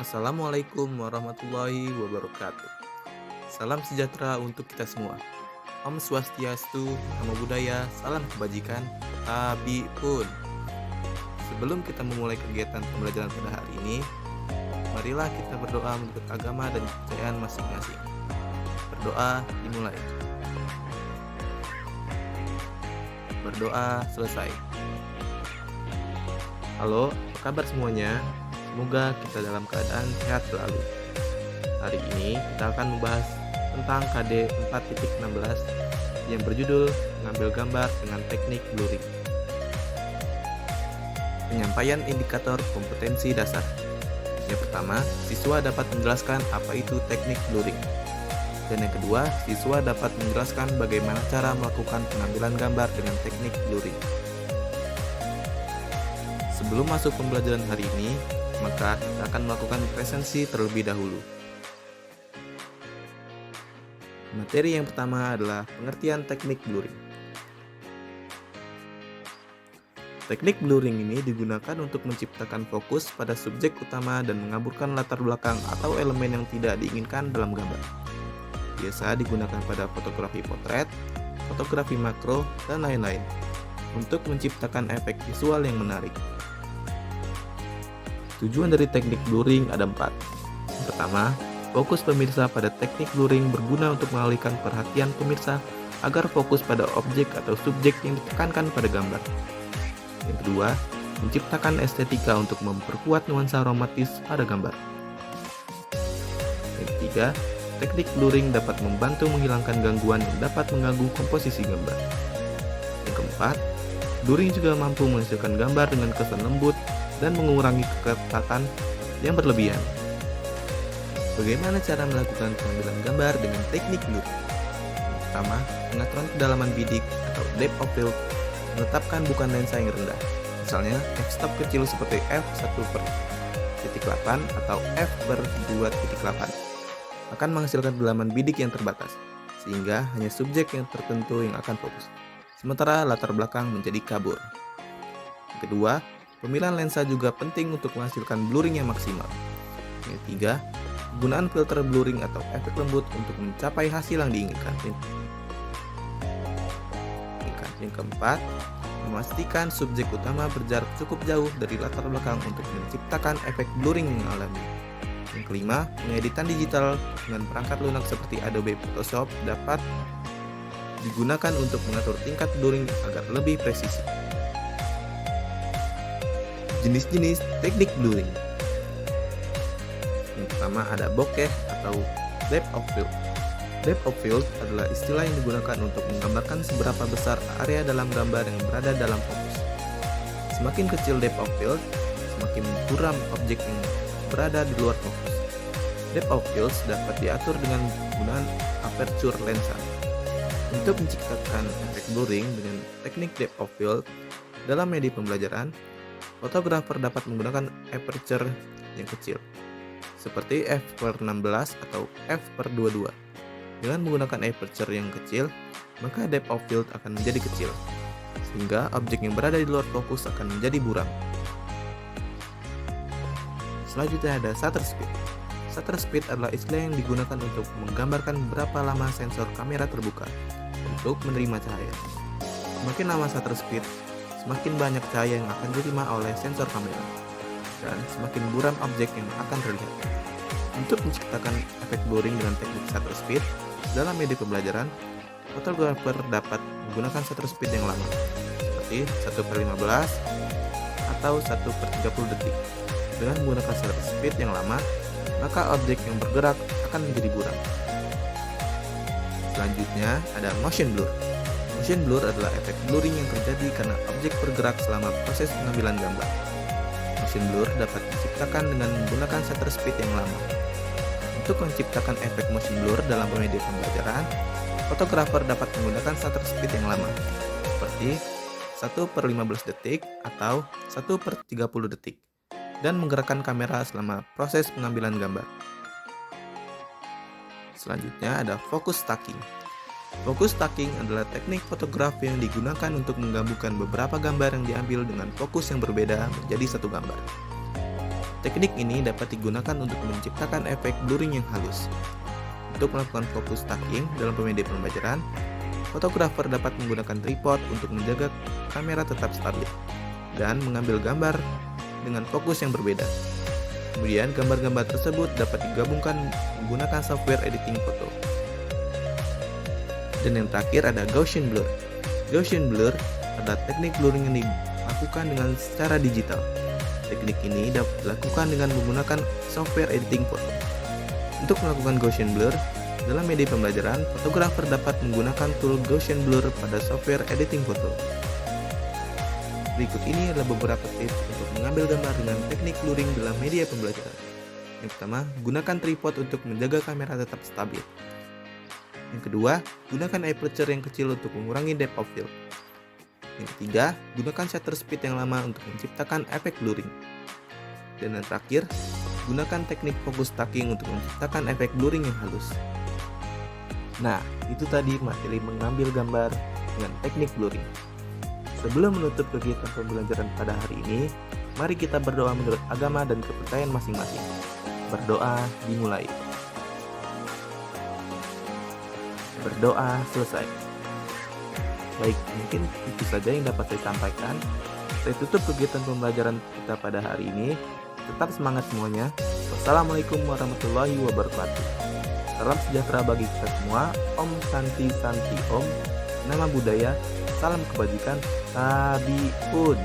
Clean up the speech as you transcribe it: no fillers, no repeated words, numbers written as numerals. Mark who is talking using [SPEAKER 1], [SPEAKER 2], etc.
[SPEAKER 1] Assalamualaikum warahmatullahi wabarakatuh. Salam sejahtera untuk kita semua. Om Swastiastu, Namo Buddhaya, salam kebajikan, Tabi pun. Sebelum kita memulai kegiatan pembelajaran pada hari ini, marilah kita berdoa menurut agama dan kepercayaan masing-masing. Berdoa dimulai. Berdoa selesai. Halo, apa kabar semuanya? Semoga kita dalam keadaan sehat selalu. Hari ini kita akan membahas tentang KD 4.16 yang berjudul mengambil gambar dengan teknik blurring. Penyampaian indikator kompetensi dasar. Yang pertama, siswa dapat menjelaskan apa itu teknik blurring. Dan yang kedua, siswa dapat menjelaskan bagaimana cara melakukan pengambilan gambar dengan teknik blurring. Sebelum masuk pembelajaran hari ini, maka kita akan melakukan presensi terlebih dahulu. Materi yang pertama adalah pengertian teknik blurring. Teknik blurring ini digunakan untuk menciptakan fokus pada subjek utama dan mengaburkan latar belakang atau elemen yang tidak diinginkan dalam gambar. Biasa digunakan pada fotografi potret, fotografi makro, dan lain-lain untuk menciptakan efek visual yang menarik. Tujuan dari teknik blurring ada 4. Yang pertama, fokus pemirsa pada teknik blurring berguna untuk mengalihkan perhatian pemirsa agar fokus pada objek atau subjek yang ditekankan pada gambar. Yang kedua, menciptakan estetika untuk memperkuat nuansa romantis pada gambar. Yang ketiga, teknik blurring dapat membantu menghilangkan gangguan yang dapat mengganggu komposisi gambar. Yang keempat, blurring juga mampu menghasilkan gambar dengan kesan lembut dan mengurangi keketatan yang berlebihan. Bagaimana cara melakukan pengambilan gambar dengan teknik blurring? Pertama, pengaturan kedalaman bidik atau depth of field, menetapkan bukan lensa yang rendah. Misalnya, f-stop kecil seperti f1/8 atau f/2.8 akan menghasilkan kedalaman bidik yang terbatas, sehingga hanya subjek yang tertentu yang akan fokus, sementara latar belakang menjadi kabur. Kedua, pemilihan lensa juga penting untuk menghasilkan blurring yang maksimal. Yang ketiga, penggunaan filter blurring atau efek lembut untuk mencapai hasil yang diinginkan. Yang keempat, memastikan subjek utama berjarak cukup jauh dari latar belakang untuk menciptakan efek blurring yang alami. Yang kelima, pengeditan digital dengan perangkat lunak seperti Adobe Photoshop dapat digunakan untuk mengatur tingkat blurring agar lebih presisi. Jenis-jenis teknik blurring. Yang pertama ada bokeh atau depth of field. Depth of field adalah istilah yang digunakan untuk menggambarkan seberapa besar area dalam gambar yang berada dalam fokus. Semakin kecil depth of field, semakin buram objek yang berada di luar fokus. Depth of field dapat diatur dengan penggunaan aperture lensa. Untuk menciptakan efek blurring dengan teknik depth of field dalam media pembelajaran, fotografer dapat menggunakan aperture yang kecil, seperti f/16 atau f/22. Dengan menggunakan aperture yang kecil, maka depth of field akan menjadi kecil, sehingga objek yang berada di luar fokus akan menjadi buram. Selanjutnya ada shutter speed. Shutter speed adalah istilah yang digunakan untuk menggambarkan berapa lama sensor kamera terbuka untuk menerima cahaya. Semakin lama shutter speed, semakin banyak cahaya yang akan diterima oleh sensor kamera, dan semakin buram objek yang akan terlihat. Untuk menciptakan efek blurring dengan teknik shutter speed dalam media pembelajaran, fotografer dapat menggunakan shutter speed yang lama, seperti 1/15 atau 1/30 detik. Dengan menggunakan shutter speed yang lama, maka objek yang bergerak akan menjadi buram. Selanjutnya ada motion blur. Motion blur adalah efek blurring yang terjadi karena objek bergerak selama proses pengambilan gambar. Motion blur dapat diciptakan dengan menggunakan shutter speed yang lama. Untuk menciptakan efek motion blur dalam media pembelajaran, fotografer dapat menggunakan shutter speed yang lama, seperti 1/15 detik atau 1/30 detik, dan menggerakkan kamera selama proses pengambilan gambar. Selanjutnya ada focus stacking. Focus stacking adalah teknik fotografi yang digunakan untuk menggabungkan beberapa gambar yang diambil dengan fokus yang berbeda menjadi satu gambar. Teknik ini dapat digunakan untuk menciptakan efek blurring yang halus. Untuk melakukan fokus stacking dalam media pembelajaran, fotografer dapat menggunakan tripod untuk menjaga kamera tetap stabil dan mengambil gambar dengan fokus yang berbeda. Kemudian, gambar-gambar tersebut dapat digabungkan menggunakan software editing foto. Dan yang terakhir ada Gaussian blur. Gaussian blur adalah teknik blurring yang dilakukan dengan secara digital. Teknik ini dapat dilakukan dengan menggunakan software editing foto. Untuk melakukan Gaussian blur dalam media pembelajaran, fotografer dapat menggunakan tool Gaussian blur pada software editing foto. Berikut ini adalah beberapa tips untuk mengambil gambar dengan teknik blurring dalam media pembelajaran. Yang pertama, gunakan tripod untuk menjaga kamera tetap stabil. Yang kedua, gunakan aperture yang kecil untuk mengurangi depth of field. Yang ketiga, gunakan shutter speed yang lama untuk menciptakan efek blurring. Dan yang terakhir, gunakan teknik fokus stacking untuk menciptakan efek blurring yang halus. Nah, itu tadi materi mengambil gambar dengan teknik blurring. Sebelum menutup kegiatan pembelajaran pada hari ini, mari kita berdoa menurut agama dan kepercayaan masing-masing. Berdoa dimulai. Berdoa selesai. Baik, mungkin itu saja yang dapat saya sampaikan. Saya tutup kegiatan pembelajaran kita pada hari ini. Tetap semangat semuanya. Wassalamualaikum warahmatullahi wabarakatuh. Salam sejahtera bagi kita semua. Om Santi Santi Om. Nama budaya, salam kebajikan, Tabiun.